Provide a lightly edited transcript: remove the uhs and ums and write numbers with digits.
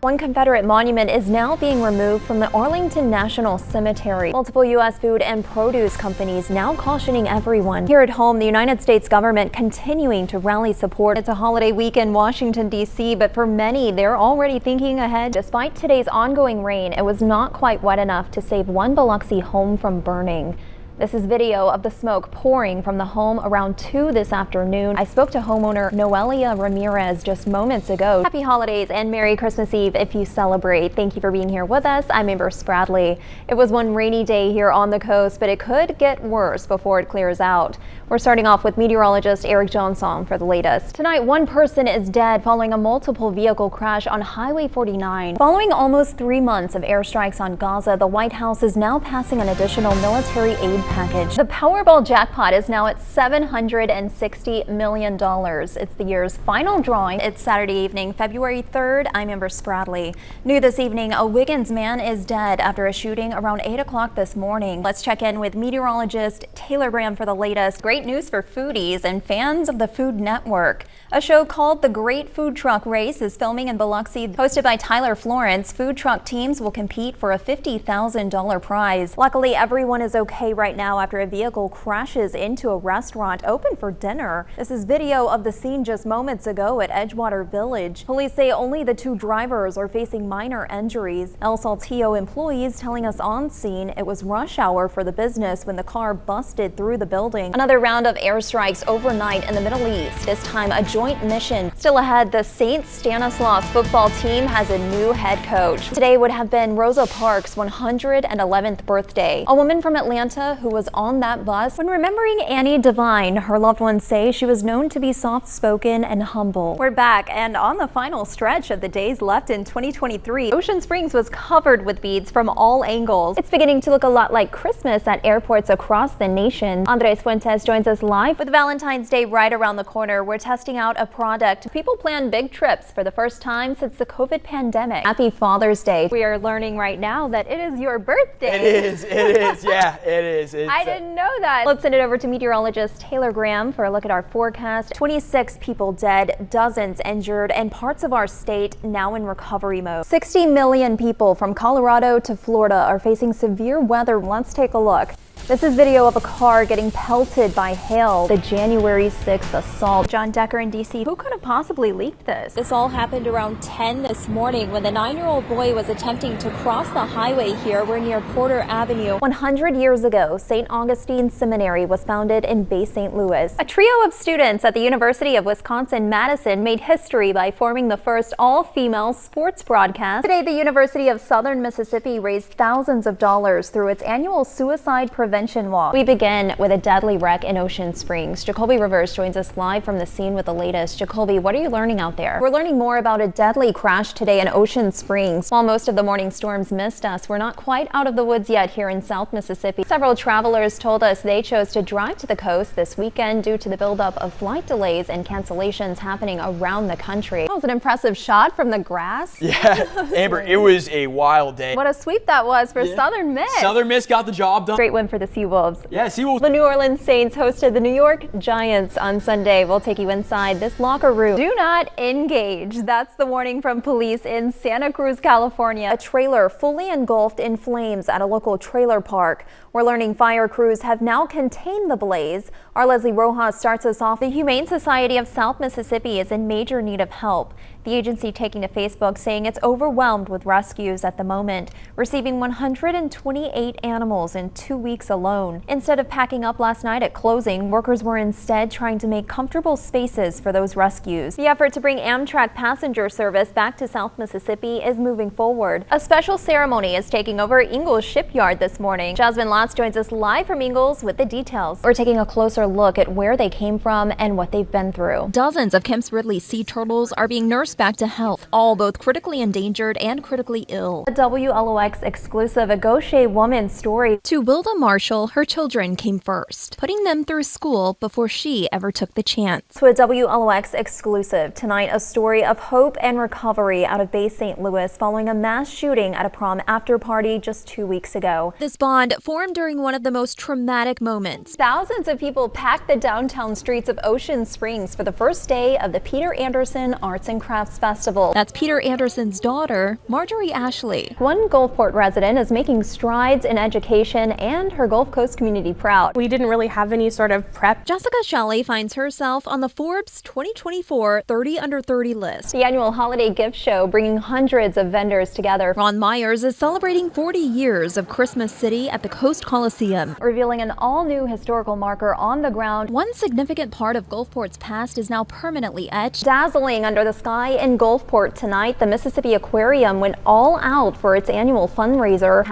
One Confederate monument is now being removed from the Arlington National Cemetery. Multiple U.S. food and produce companies now cautioning everyone. Here at home, the United States government continuing to rally support. It's a holiday week in Washington, D.C., but for many, they're already thinking ahead. Despite today's ongoing rain, it was not quite wet enough to save one Biloxi home from burning. This is video of the smoke pouring from the home around 2 this afternoon. I spoke to homeowner Noelia Ramirez just moments ago. Happy holidays and Merry Christmas Eve if you celebrate. Thank you for being here with us. I'm Amber.spradley. It was one rainy day here on the coast, but it could get worse before it clears out. We're starting off with meteorologist Eric Johnson for the latest. Tonight, one person is dead following a multiple vehicle crash on Highway 49. Following almost 3 months of airstrikes on Gaza, the White House is now passing an additional military aid package. The Powerball jackpot is now at $760 million. It's the year's final drawing. It's Saturday evening, February 3rd. I'm Amber.spradley. New this evening, a Wiggins man is dead after a shooting around 8 o'clock this morning. Let's check in with meteorologist Taylor Graham for the latest. Great news for foodies and fans of the Food Network. A show called The Great Food Truck Race is filming in Biloxi. Hosted by Tyler Florence, food truck teams will compete for a $50,000 prize. Luckily, everyone is okay right now after a vehicle crashes into a restaurant open for dinner. This is video of the scene just moments ago at Edgewater Village. Police say only the 2 drivers are facing minor injuries. El Saltillo employees telling us on scene it was rush hour for the business when the car busted through the building. Another round of airstrikes overnight in the Middle East, this time a joint mission. Still ahead, the St. Stanislaus football team has a new head coach. Today would have been Rosa Parks' 111th birthday. A woman from Atlanta who was on that bus. When remembering Annie Devine, her loved ones say she was known to be soft-spoken and humble. We're back, and on the final stretch of the days left in 2023, Ocean Springs was covered with beads from all angles. It's beginning to look a lot like Christmas at airports across the nation. Andres Fuentes joins us live. With Valentine's Day right around the corner, we're testing out a product. People plan big trips for the first time since the COVID pandemic. Happy Father's Day. We are learning right now that it is your birthday. It is, yeah, it is. I didn't know that. Let's send it over to meteorologist Taylor Graham for a look at our forecast. 26 people dead, dozens injured, and parts of our state now in recovery mode. 60 million people from Colorado to Florida are facing severe weather. Let's take a look. This is video of a car getting pelted by hail. The January 6th assault. John Decker in D.C. Who could have possibly leaked this? This all happened around 10 this morning when the 9-year-old boy was attempting to cross the highway here. We're near Porter Avenue. 100 years ago, St. Augustine Seminary was founded in Bay St. Louis. A trio of students at the University of Wisconsin-Madison made history by forming the first all-female sports broadcast. Today, the University of Southern Mississippi raised thousands of dollars through its annual suicide prevention walk. We begin with a deadly wreck in Ocean Springs. Jacoby Rivers joins us live from the scene with the latest. Jacoby, what are you learning out there? We're learning more about a deadly crash today in Ocean Springs. While most of the morning storms missed us, we're not quite out of the woods yet here in South Mississippi. Several travelers told us they chose to drive to the coast this weekend due to the buildup of flight delays and cancellations happening around the country. That was an impressive shot from the grass. Yeah, Amber, it was a wild day. What a sweep that was for Southern Miss. Southern Miss got the job done. Great win for the Seawolves. Yeah, Seawolves. The New Orleans Saints hosted the New York Giants on Sunday. We'll take you inside this locker room. Do not engage. That's the warning from police in Santa Cruz, California. A trailer fully engulfed in flames at a local trailer park. We're learning fire crews have now contained the blaze. Our Leslie Rojas starts us off. The Humane Society of South Mississippi is in major need of help. The agency taking to Facebook saying it's overwhelmed with rescues at the moment, receiving 128 animals in 2 weeks alone. Instead of packing up last night at closing, workers were instead trying to make comfortable spaces for those rescues. The effort to bring Amtrak passenger service back to South Mississippi is moving forward. A special ceremony is taking over Ingalls Shipyard this morning. Jasmine Lotz joins us live from Ingalls with the details. We're taking a closer look at where they came from and what they've been through. Dozens of Kemp's Ridley sea turtles are being nursed back to health, all both critically endangered and critically ill. A WLOX exclusive, a Gaucher woman's story. To Wilda Marshall, her children came first, putting them through school before she ever took the chance. To a WLOX exclusive, tonight a story of hope and recovery out of Bay St. Louis following a mass shooting at a prom after party just 2 weeks ago. This bond formed during one of the most traumatic moments. Thousands of people packed the downtown streets of Ocean Springs for the first day of the Peter Anderson Arts and Crafts Crafts Festival. That's Peter Anderson's daughter, Marjorie Ashley. One Gulfport resident is making strides in education and her Gulf Coast community proud. We didn't really have any sort of prep. Jessica Shelley finds herself on the Forbes 2024 30 Under 30 list. The annual holiday gift show bringing hundreds of vendors together. Ron Myers is celebrating 40 years of Christmas City at the Coast Coliseum, revealing an all-new historical marker on the ground. One significant part of Gulfport's past is now permanently etched. Dazzling under the sky in Gulfport tonight, the Mississippi Aquarium went all out for its annual fundraiser.